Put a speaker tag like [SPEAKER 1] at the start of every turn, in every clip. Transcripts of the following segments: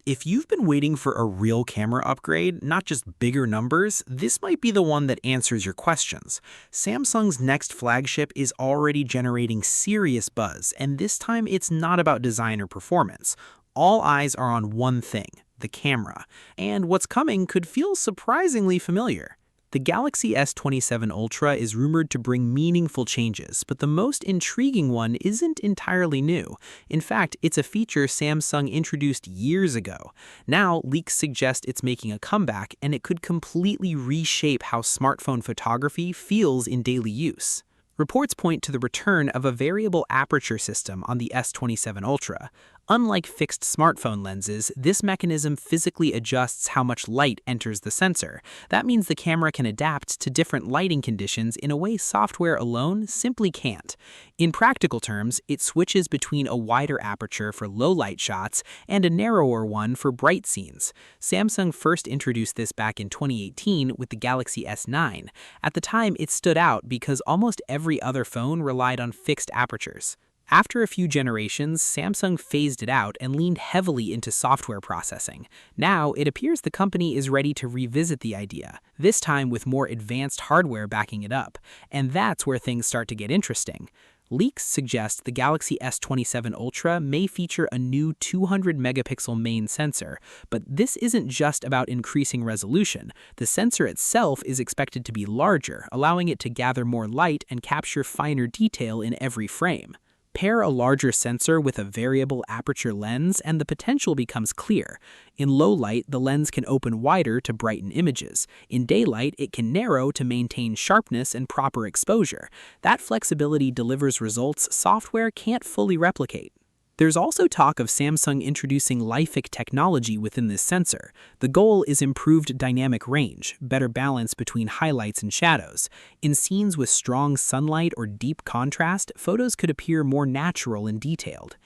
[SPEAKER 1] If you've been waiting for a real camera upgrade, not just bigger numbers, this might be the one that answers your questions. Samsung's next flagship is already generating serious buzz, and this time it's not about design or performance. All eyes are on one thing, the camera, and what's coming could feel surprisingly familiar. The Galaxy S27 Ultra is rumored to bring meaningful changes, but the most intriguing one isn't entirely new. In fact, it's a feature Samsung introduced years ago. Now, leaks suggest it's making a comeback, and it could completely reshape how smartphone photography feels in daily use. Reports point to the return of a variable aperture system on the S27 Ultra. Unlike fixed smartphone lenses, this mechanism physically adjusts how much light enters the sensor. That means the camera can adapt to different lighting conditions in a way software alone simply can't. In practical terms, it switches between a wider aperture for low-light shots and a narrower one for bright scenes. Samsung first introduced this back in 2018 with the Galaxy S9. At the time, it stood out because almost every other phone relied on fixed apertures. After a few generations, Samsung phased it out and leaned heavily into software processing. Now, it appears the company is ready to revisit the idea, this time with more advanced hardware backing it up. And that's where things start to get interesting. Leaks suggest the Galaxy S27 Ultra may feature a new 200-megapixel main sensor, but this isn't just about increasing resolution. The sensor itself is expected to be larger, allowing it to gather more light and capture finer detail in every frame. Pair a larger sensor with a variable aperture lens and the potential becomes clear. In low light, the lens can open wider to brighten images. In daylight, it can narrow to maintain sharpness and proper exposure. That flexibility delivers results software can't fully replicate. There's also talk of Samsung introducing Lific technology within this sensor. The goal is improved dynamic range, better balance between highlights and shadows. In scenes with strong sunlight or deep contrast, photos could appear more natural and detailed.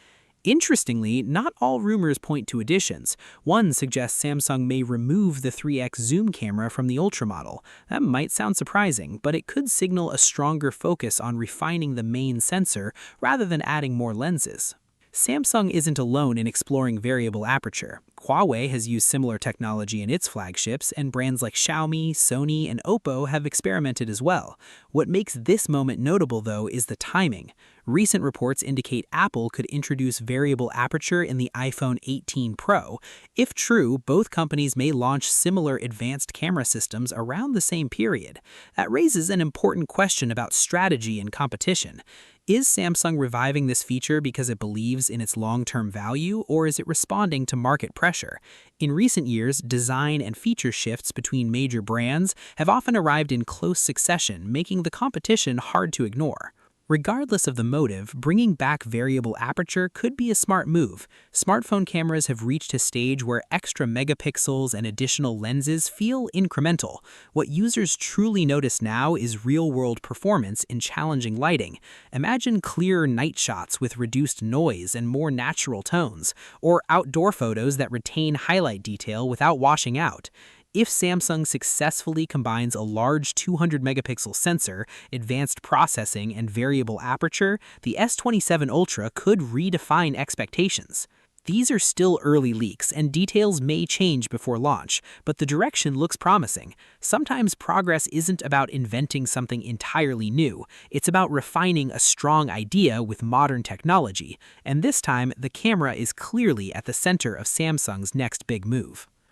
[SPEAKER 1] Interestingly, not all rumors point to additions. One suggests Samsung may remove the 3x zoom camera from the Ultra model. That might sound surprising, but it could signal a stronger focus on refining the main sensor rather than adding more lenses. Samsung isn't alone in exploring variable aperture. Huawei has used similar technology in its flagships, and brands like Xiaomi, Sony, and Oppo have experimented as well. What makes this moment notable, though, is the timing. Recent reports indicate Apple could introduce variable aperture in the iPhone 18 Pro. If true, both companies may launch similar advanced camera systems around the same period. That raises an important question about strategy and competition. Is Samsung reviving this feature because it believes in its long-term value, or is it responding to market pressure? In recent years, design and feature shifts between major brands have often arrived in close succession, making the competition hard to ignore. Regardless of the motive, bringing back variable aperture could be a smart move. Smartphone cameras have reached a stage where extra megapixels and additional lenses feel incremental. What users truly notice now is real-world performance in challenging lighting. Imagine clearer night shots with reduced noise and more natural tones, or outdoor photos that retain highlight detail without washing out. If Samsung successfully combines a large 200-megapixel sensor, advanced processing, and variable aperture, the S27 Ultra could redefine expectations. These are still early leaks, and details may change before launch, but the direction looks promising. Sometimes progress isn't about inventing something entirely new. It's about refining a strong idea with modern technology, and this time the camera is clearly at the center of Samsung's next big move.